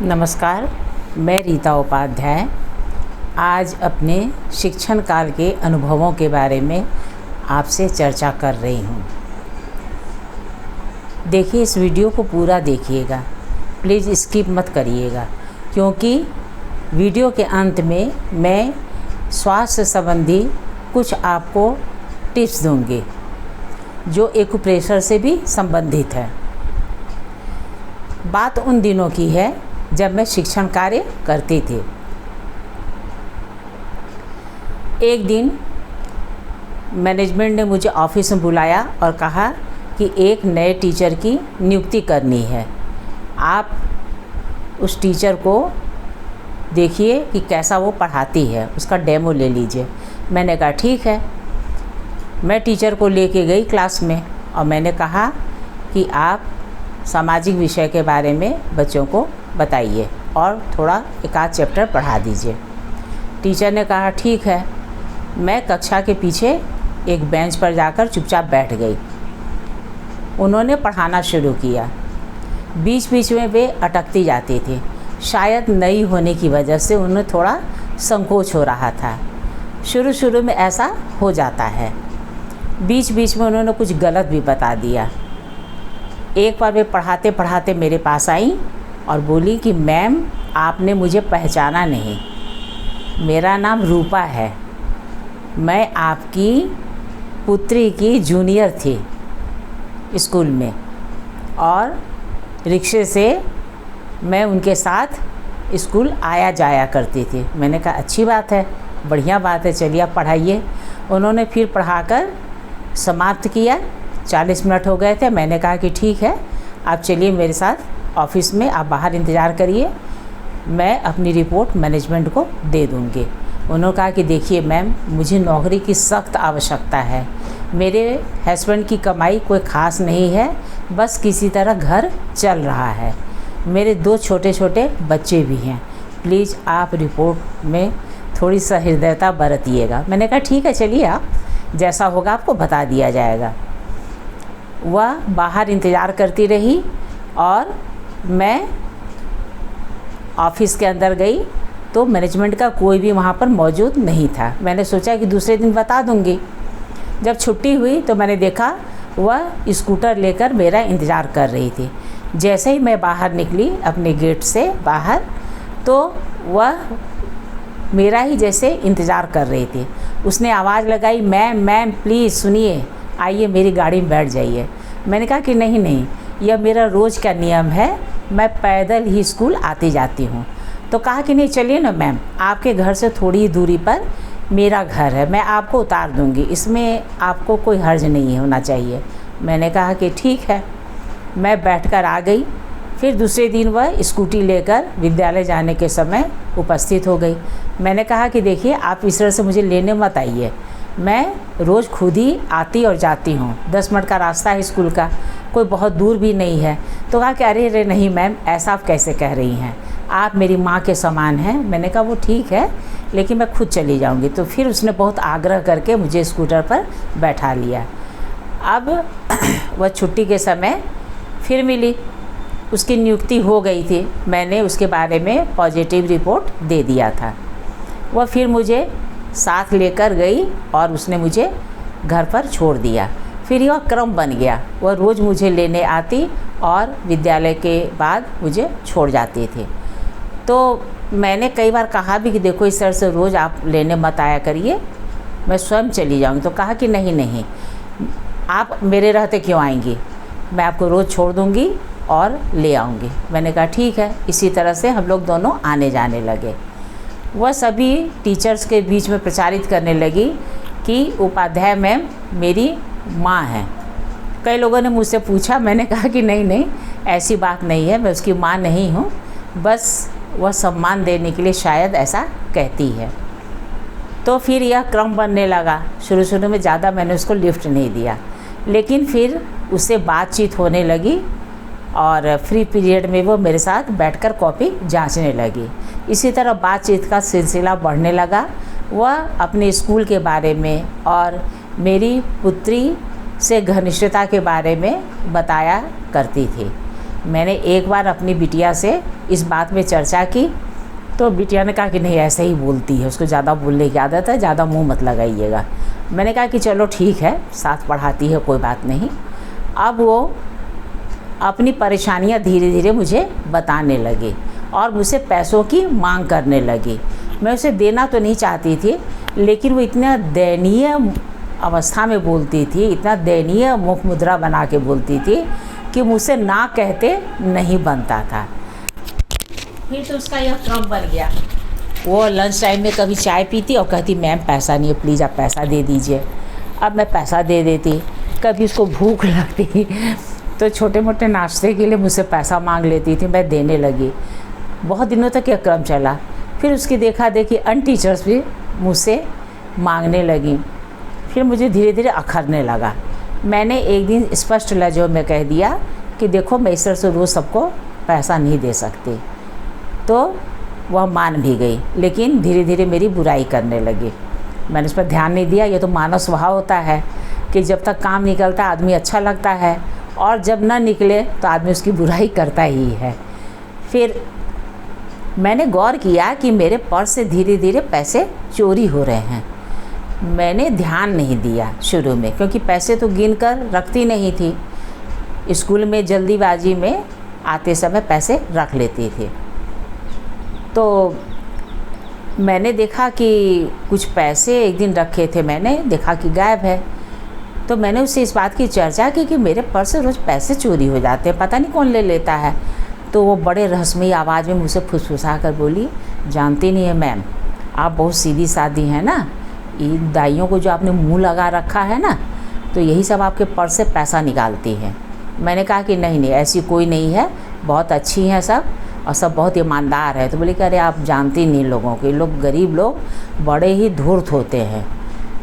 नमस्कार, मैं रीता उपाध्याय आज अपने शिक्षण काल के अनुभवों के बारे में आपसे चर्चा कर रही हूँ। देखिए, इस वीडियो को पूरा देखिएगा, प्लीज़ स्किप मत करिएगा, क्योंकि वीडियो के अंत में मैं स्वास्थ्य संबंधी कुछ आपको टिप्स दूँगी जो एक्यूप्रेशर से भी संबंधित है। बात उन दिनों की है जब मैं शिक्षण कार्य करती थी। एक दिन मैनेजमेंट ने मुझे ऑफिस में बुलाया और कहा कि एक नए टीचर की नियुक्ति करनी है। आप उस टीचर को देखिए कि कैसा वो पढ़ाती है, उसका डेमो ले लीजिए। मैंने कहा ठीक है। मैं टीचर को लेके गई क्लास में और मैंने कहा कि आप सामाजिक विषय के बारे में बच्चों को बताइए और थोड़ा एक आध चैप्टर पढ़ा दीजिए। टीचर ने कहा ठीक है। मैं कक्षा के पीछे एक बेंच पर जाकर चुपचाप बैठ गई। उन्होंने पढ़ाना शुरू किया। बीच बीच में वे अटकती जाती थी। शायद नई होने की वजह से उन्हें थोड़ा संकोच हो रहा था। शुरू में ऐसा हो जाता है। बीच बीच में उन्होंने कुछ गलत भी बता दिया। एक बार वे पढ़ाते पढ़ाते मेरे पास आई और बोली कि मैम, आपने मुझे पहचाना नहीं। मेरा नाम रूपा है। मैं आपकी पुत्री की जूनियर थी स्कूल में और रिक्शे से मैं उनके साथ स्कूल आया जाया करती थी। मैंने कहा अच्छी बात है, बढ़िया बात है, चलिए आप पढ़ाइए। उन्होंने फिर पढ़ाकर समाप्त किया। 40 मिनट हो गए थे। मैंने कहा कि ठीक है, आप चलिए मेरे साथ ऑफिस में, आप बाहर इंतज़ार करिए, मैं अपनी रिपोर्ट मैनेजमेंट को दे दूँगी। उन्होंने कहा कि देखिए मैम, मुझे नौकरी की सख्त आवश्यकता है। मेरे हस्बैंड की कमाई कोई ख़ास नहीं है, बस किसी तरह घर चल रहा है। मेरे 2 छोटे छोटे बच्चे भी हैं। प्लीज़ आप रिपोर्ट में थोड़ी सहृदयता बरतिएगा। मैंने कहा ठीक है, चलिए आप जैसा होगा आपको बता दिया जाएगा। वह बाहर इंतज़ार करती रही और मैं ऑफिस के अंदर गई तो मैनेजमेंट का कोई भी वहाँ पर मौजूद नहीं था। मैंने सोचा कि दूसरे दिन बता दूँगी। जब छुट्टी हुई तो मैंने देखा वह स्कूटर लेकर मेरा इंतज़ार कर रही थी। जैसे ही मैं बाहर निकली अपने गेट से बाहर, तो वह मेरा ही जैसे इंतज़ार कर रही थी। उसने आवाज़ लगाई, मैम प्लीज़ सुनिए, आइए मेरी गाड़ी में बैठ जाइए। मैंने कहा कि नहीं, यह मेरा रोज़ का नियम है, मैं पैदल ही स्कूल आती जाती हूँ। तो कहा कि नहीं, चलिए ना मैम, आपके घर से थोड़ी दूरी पर मेरा घर है, मैं आपको उतार दूँगी, इसमें आपको कोई हर्ज नहीं होना चाहिए। मैंने कहा कि ठीक है। मैं बैठकर आ गई। फिर दूसरे दिन वह स्कूटी लेकर विद्यालय जाने के समय उपस्थित हो गई। मैंने कहा कि देखिए, आप इस तरह से मुझे लेने मत आइए, मैं रोज़ खुद ही आती और जाती हूँ। 10 मिनट का रास्ता है स्कूल का, कोई बहुत दूर भी नहीं है। तो कहा कि अरे नहीं मैम, ऐसा आप कैसे कह रही हैं, आप मेरी माँ के समान हैं। मैंने कहा वो ठीक है, लेकिन मैं खुद चली जाऊँगी। तो फिर उसने बहुत आग्रह करके मुझे स्कूटर पर बैठा लिया। अब वह छुट्टी के समय फिर मिली। उसकी नियुक्ति हो गई थी। मैंने उसके बारे में पॉजिटिव रिपोर्ट दे दिया था। वह फिर मुझे साथ लेकर गई और उसने मुझे घर पर छोड़ दिया। फिर यह क्रम बन गया, वह रोज़ मुझे लेने आती और विद्यालय के बाद मुझे छोड़ जाती थी। तो मैंने कई बार कहा भी कि देखो, इस तरह से रोज़ आप लेने मत आया करिए, मैं स्वयं चली जाऊँगी। तो कहा कि नहीं, आप मेरे रहते क्यों आएंगी, मैं आपको रोज़ छोड़ दूँगी और ले आऊँगी। मैंने कहा ठीक है। इसी तरह से हम लोग दोनों आने जाने लगे। वह सभी टीचर्स के बीच में प्रचारित करने लगी कि उपाध्याय मैम मेरी माँ है। कई लोगों ने मुझसे पूछा। मैंने कहा कि नहीं, ऐसी बात नहीं है, मैं उसकी माँ नहीं हूँ, बस वह सम्मान देने के लिए शायद ऐसा कहती है। तो फिर यह क्रम बनने लगा। शुरू में ज़्यादा मैंने उसको लिफ्ट नहीं दिया, लेकिन फिर उससे बातचीत होने लगी और फ्री पीरियड में वो मेरे साथ बैठकर कॉपी जांचने लगी। इसी तरह बातचीत का सिलसिला बढ़ने लगा। वह अपने स्कूल के बारे में और मेरी पुत्री से घनिष्ठता के बारे में बताया करती थी। मैंने एक बार अपनी बिटिया से इस बात में चर्चा की तो बिटिया ने कहा कि नहीं ऐसे ही बोलती है, उसको ज़्यादा बोलने की आदत है, ज़्यादा मुंह मत लगाइएगा। मैंने कहा कि चलो ठीक है, साथ पढ़ाती है, कोई बात नहीं। अब वो अपनी परेशानियां धीरे धीरे मुझे बताने लगी और मुझसे पैसों की मांग करने लगी। मैं उसे देना तो नहीं चाहती थी, लेकिन वो इतना दयनीय अवस्था में बोलती थी, इतना दयनीय मुख मुद्रा बना के बोलती थी कि मुझसे ना कहते नहीं बनता था। फिर तो उसका यह क्रम बन गया, वो लंच टाइम में कभी चाय पीती और कहती मैम पैसा नहीं है, प्लीज़ आप पैसा दे दीजिए। अब मैं पैसा दे देती। कभी उसको भूख लगती तो छोटे मोटे नाश्ते के लिए मुझसे पैसा मांग लेती थी, मैं देने लगी। बहुत दिनों तक यह क्रम चला। फिर उसकी देखा देखी अन्य टीचर्स भी मुझसे मांगने लगी। फिर मुझे धीरे धीरे अखरने लगा। मैंने एक दिन स्पष्ट लहजे में कह दिया कि देखो मैं इस तरह से रोज़ सबको पैसा नहीं दे सकती। तो वह मान भी गई, लेकिन धीरे धीरे मेरी बुराई करने लगी। मैंने उस पर ध्यान नहीं दिया। ये तो मानव स्वभाव होता है कि जब तक काम निकलता आदमी अच्छा लगता है और जब ना निकले तो आदमी उसकी बुराई करता ही है। फिर मैंने गौर किया कि मेरे पर्स से धीरे धीरे पैसे चोरी हो रहे हैं। मैंने ध्यान नहीं दिया शुरू में, क्योंकि पैसे तो गिन कर रखती नहीं थी। स्कूल में जल्दीबाजी में आते समय पैसे रख लेती थी। तो मैंने देखा कि कुछ पैसे एक दिन रखे थे, मैंने देखा कि गायब है। तो मैंने उससे इस बात की चर्चा की कि मेरे पर्स से रोज़ पैसे चोरी हो जाते हैं, पता नहीं कौन ले लेता है। तो वो बड़े रहस्यमयी आवाज़ में मुझसे फुसफुसा कर बोली, जानती नहीं है मैम, आप बहुत सीधी सादी हैं ना, इन दाइयों को जो आपने मुंह लगा रखा है ना, तो यही सब आपके पर्स से पैसा निकालती हैं। मैंने कहा कि नहीं नहीं, ऐसी कोई नहीं है, बहुत अच्छी हैं सब और सब बहुत ईमानदार है। तो बोले कि अरे आप जानती नहीं लोगों को, ये लोग गरीब लोग बड़े ही धूर्त होते हैं,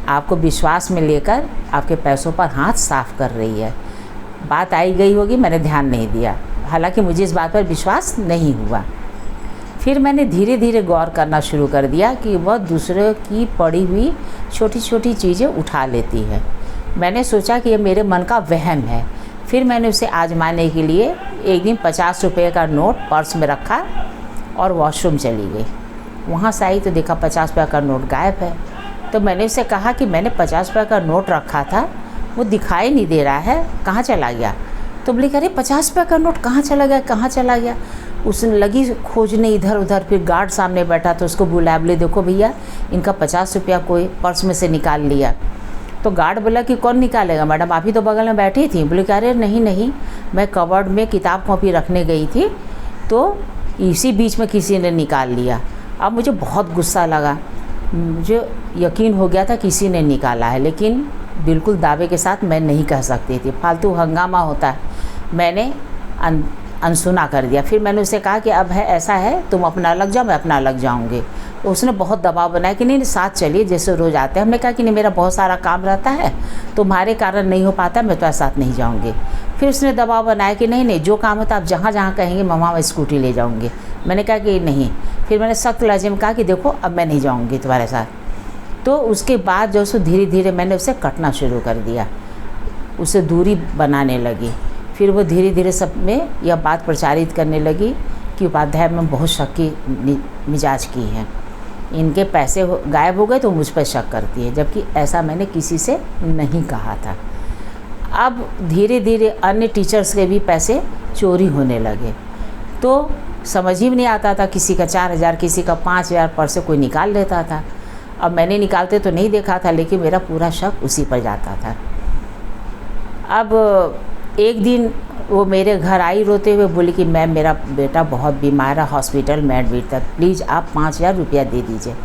आपको विश्वास में लेकर आपके पैसों पर हाथ साफ कर रही है। बात आई गई होगी, मैंने ध्यान नहीं दिया, हालांकि मुझे इस बात पर विश्वास नहीं हुआ। फिर मैंने धीरे धीरे गौर करना शुरू कर दिया कि वह दूसरे की पड़ी हुई छोटी छोटी चीज़ें उठा लेती है। मैंने सोचा कि यह मेरे मन का वहम है। फिर मैंने उसे आजमाने के लिए एक दिन 50 रुपये का नोट पर्स में रखा और वॉशरूम चली गई। वहाँ से आई तो देखा 50 रुपये का नोट गायब है। तो मैंने उसे कहा कि मैंने 50 रुपये का नोट रखा था, वो दिखाई नहीं दे रहा है, कहाँ चला गया। तो बोली अरे 50 रुपये का नोट कहाँ चला गया, कहाँ चला गया। उसने लगी खोजने इधर उधर। फिर गार्ड सामने बैठा तो उसको बुलाया, बोले देखो भैया इनका 50 रुपया कोई पर्स में से निकाल लिया। तो गार्ड बोला कि कौन निकालेगा मैडम, आप ही तो बगल में बैठी थी। बोले कि अरे नहीं नहीं, मैं कवर्ड में किताब कॉपी रखने गई थी तो इसी बीच में किसी ने निकाल लिया। अब मुझे बहुत गुस्सा लगा, मुझे यकीन हो गया था किसी ने निकाला है, लेकिन बिल्कुल दावे के साथ मैं नहीं कह सकती थी, फालतू हंगामा होता है। मैंने अनसुना कर दिया। फिर मैंने उसे कहा कि अब है ऐसा है, तुम अपना अलग जाओ, मैं अपना अलग जाऊंगी। तो उसने बहुत दबाव बनाया कि नहीं साथ चलिए जैसे रोज़ आते हैं। हमने कहा कि नहीं मेरा बहुत सारा काम रहता है, तुम्हारे कारण नहीं हो पाता, मैं तुम्हारे साथ नहीं जाऊंगी। फिर उसने दबाव बनाया कि नहीं नहीं जो काम होता आप जहाँ जहाँ कहेंगे मम्मा मैं स्कूटी ले जाऊँगी। मैंने कहा कि नहीं। फिर मैंने सख्त लहजे में कहा कि देखो अब मैं नहीं जाऊँगी तुम्हारे साथ। तो उसके बाद जो सो धीरे धीरे मैंने उसे कटना शुरू कर दिया, उसे दूरी बनाने लगी। फिर वो धीरे धीरे सब में यह बात प्रचारित करने लगी कि उपाध्याय में बहुत शक की मिजाज की है, इनके पैसे गायब हो गए तो मुझ पर शक करती है, जबकि ऐसा मैंने किसी से नहीं कहा था। अब धीरे धीरे अन्य टीचर्स के भी पैसे चोरी होने लगे। तो समझ ही नहीं आता था, किसी का 4000 किसी का 5000 पर्स से कोई निकाल लेता था। अब मैंने निकालते तो नहीं देखा था, लेकिन मेरा पूरा शक उसी पर जाता था। अब एक दिन वो मेरे घर आई रोते हुए, बोली कि मैम मेरा बेटा बहुत बीमार है, हॉस्पिटल में एडमिट था, प्लीज़ आप 5000 रुपया दे दीजिए।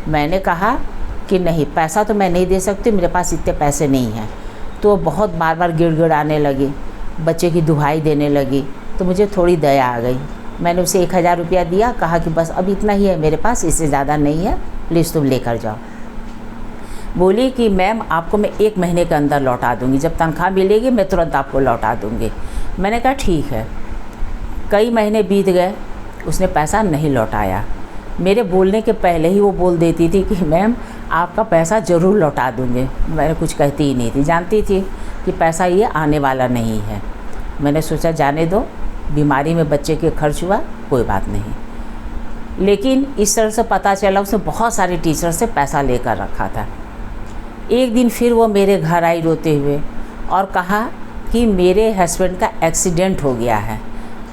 मैंने कहा कि नहीं पैसा तो मैं नहीं दे सकती, मेरे पास इतने पैसे नहीं हैं। तो बहुत बार बार गिड़गिड़ाने लगी, बच्चे की दुहाई देने लगी। तो मुझे थोड़ी दया आ गई, मैंने उसे 1000 रुपया दिया, कहा कि बस अब इतना ही है मेरे पास, इससे ज़्यादा नहीं है, प्लीज़ तुम लेकर जाओ। बोली कि मैम आपको मैं 1 महीने के अंदर लौटा दूंगी, जब तनख्वाह मिलेगी मैं तुरंत आपको लौटा दूंगी। मैंने कहा ठीक है। कई महीने बीत गए, उसने पैसा नहीं लौटाया। मेरे बोलने के पहले ही वो बोल देती थी कि मैम आपका पैसा ज़रूर लौटा दूंगी। मैंने कुछ कहती ही नहीं थी, जानती थी कि पैसा ये आने वाला नहीं है। मैंने सोचा जाने दो, बीमारी में बच्चे के खर्च हुआ, कोई बात नहीं। लेकिन इस तरह से पता चला उसने बहुत सारे टीचर से पैसा लेकर रखा था। एक दिन फिर वो मेरे घर आई रोते हुए और कहा कि मेरे हस्बैंड का एक्सीडेंट हो गया है।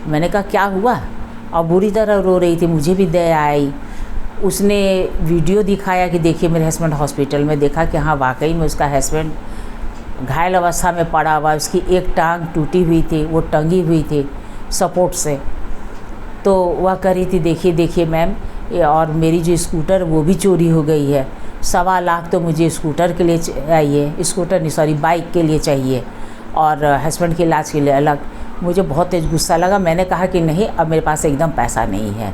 मैंने कहा क्या हुआ? और बुरी तरह रो रही थी। मुझे भी दया आई। उसने वीडियो दिखाया कि देखिए मेरे हस्बैंड हॉस्पिटल में। देखा कि हाँ वाकई में उसका हस्बैंड घायल अवस्था में पड़ा हुआ, उसकी एक टांग टूटी हुई थी, वो टंगी हुई थी सपोर्ट से। तो वह कह रही थी देखिए मैम, और मेरी जो स्कूटर वो भी चोरी हो गई है। 1.25 लाख तो मुझे स्कूटर के लिए चाहिए, स्कूटर नहीं सॉरी बाइक के लिए चाहिए, और हस्बैंड के इलाज के लिए अलग। मुझे बहुत तेज़ गुस्सा लगा। मैंने कहा कि नहीं, अब मेरे पास एकदम पैसा नहीं है।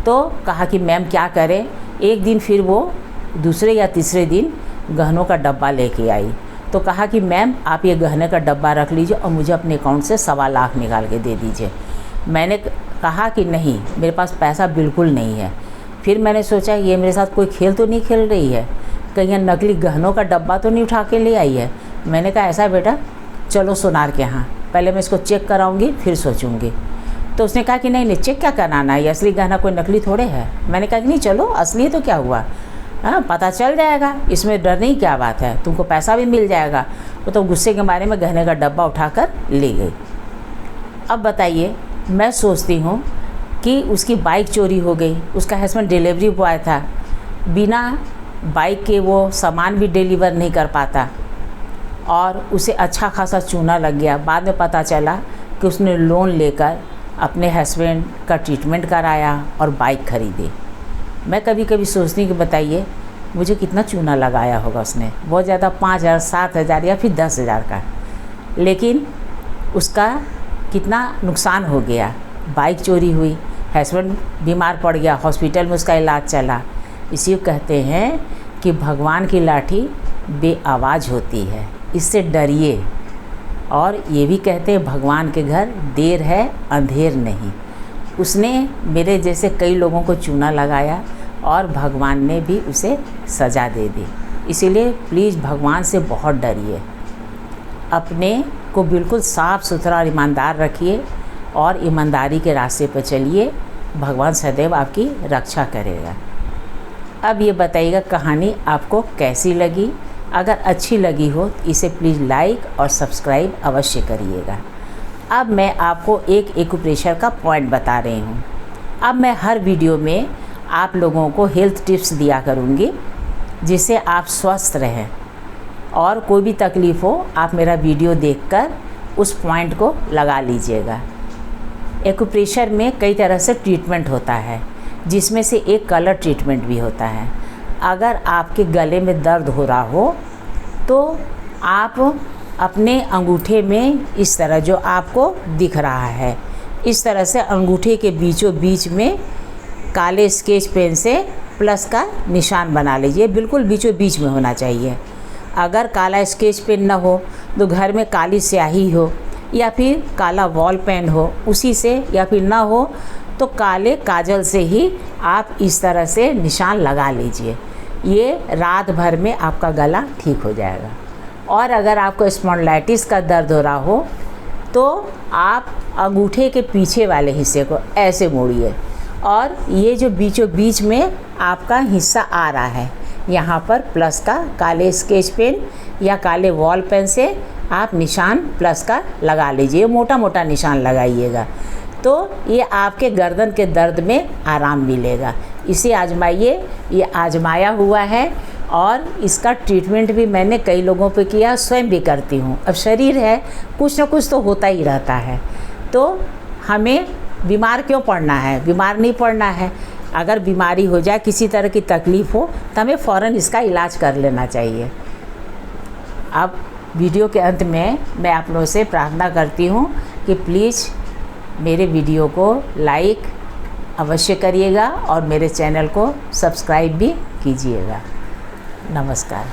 तो कहा कि मैम क्या करें। एक दिन फिर वो दूसरे या तीसरे दिन गहनों का डब्बा लेके आई। तो कहा कि मैम आप ये गहने का डब्बा रख लीजिए और मुझे अपने अकाउंट से 1.25 लाख निकाल के दे दीजिए। मैंने कहा कि नहीं, मेरे पास पैसा बिल्कुल नहीं है। फिर मैंने सोचा ये मेरे साथ कोई खेल तो नहीं खेल रही है, कहीं यह नकली गहनों का डब्बा तो नहीं उठा के ले आई है। मैंने कहा ऐसा बेटा, चलो सोनार के यहाँ, पहले मैं इसको चेक कराऊंगी फिर सोचूंगी। तो उसने कहा कि नहीं चेक क्या कराना है, ये असली गहना कोई नकली थोड़े है। मैंने कहा कि नहीं चलो, असली है तो क्या हुआ, हाँ पता चल जाएगा, इसमें डरने की क्या बात है, तुमको पैसा भी मिल जाएगा। वो तो गुस्से के मारे में गहने का डब्बा उठाकर ले गई। अब बताइए, मैं सोचती हूँ कि उसकी बाइक चोरी हो गई, उसका हस्बैंड डिलीवरी बॉय था, बिना बाइक के वो सामान भी डिलीवर नहीं कर पाता, और उसे अच्छा खासा चूना लग गया। बाद में पता चला कि उसने लोन लेकर अपने हस्बैंड का ट्रीटमेंट कराया और बाइक खरीदी। मैं कभी कभी सोचती हूँ कि बताइए मुझे कितना चूना लगाया होगा उसने, बहुत ज़्यादा 5,000 7,000 या फिर 10,000 का, लेकिन उसका कितना नुकसान हो गया। बाइक चोरी हुई, हस्बैंड बीमार पड़ गया, हॉस्पिटल में उसका इलाज चला। इसी को कहते हैं कि भगवान की लाठी बेआवाज़ होती है, इससे डरिए। और ये भी कहते हैं भगवान के घर देर है अंधेर नहीं। उसने मेरे जैसे कई लोगों को चूना लगाया और भगवान ने भी उसे सज़ा दे दी। इसीलिए प्लीज़ भगवान से बहुत डरिए, अपने को बिल्कुल साफ़ सुथरा और ईमानदार रखिए और ईमानदारी के रास्ते पर चलिए। भगवान सदैव आपकी रक्षा करेगा। अब ये बताइएगा कहानी आपको कैसी लगी। अगर अच्छी लगी हो तो इसे प्लीज़ लाइक और सब्सक्राइब अवश्य करिएगा। अब मैं आपको एक एक्यूप्रेशर का पॉइंट बता रही हूँ। अब मैं हर वीडियो में आप लोगों को हेल्थ टिप्स दिया करूँगी जिससे आप स्वस्थ रहें, और कोई भी तकलीफ़ हो आप मेरा वीडियो देखकर उस पॉइंट को लगा लीजिएगा। एक्यूप्रेशर में कई तरह से ट्रीटमेंट होता है, जिसमें से एक कलर ट्रीटमेंट भी होता है। अगर आपके गले में दर्द हो रहा हो तो आप अपने अंगूठे में इस तरह, जो आपको दिख रहा है, इस तरह से अंगूठे के बीचों बीच में काले स्केच पेन से प्लस का निशान बना लीजिए। बिल्कुल बीचों बीच में होना चाहिए। अगर काला स्केच पेन ना हो तो घर में काली स्याही हो या फिर काला वॉल पेन हो उसी से, या फिर ना हो तो काले काजल से ही आप इस तरह से निशान लगा लीजिए। ये रात भर में आपका गला ठीक हो जाएगा। और अगर आपको स्पॉन्डिलाइटिस का दर्द हो रहा हो तो आप अंगूठे के पीछे वाले हिस्से को ऐसे मोड़िए, और ये जो बीचों बीच में आपका हिस्सा आ रहा है, यहाँ पर प्लस का काले स्केच पेन या काले वॉल पेन से आप निशान प्लस का लगा लीजिए। मोटा मोटा निशान लगाइएगा, तो ये आपके गर्दन के दर्द में आराम मिलेगा। इसे आजमाइए। ये आजमाया हुआ है और इसका ट्रीटमेंट भी मैंने कई लोगों पे किया, स्वयं भी करती हूँ। अब शरीर है, कुछ ना कुछ तो होता ही रहता है, तो हमें बीमार क्यों पड़ना है, बीमार नहीं पड़ना है। अगर बीमारी हो जाए, किसी तरह की तकलीफ़ हो तो हमें फ़ौरन इसका इलाज कर लेना चाहिए। अब वीडियो के अंत में मैं आप लोगों से प्रार्थना करती हूँ कि प्लीज़ मेरे वीडियो को लाइक अवश्य करिएगा और मेरे चैनल को सब्सक्राइब भी कीजिएगा। नमस्कार।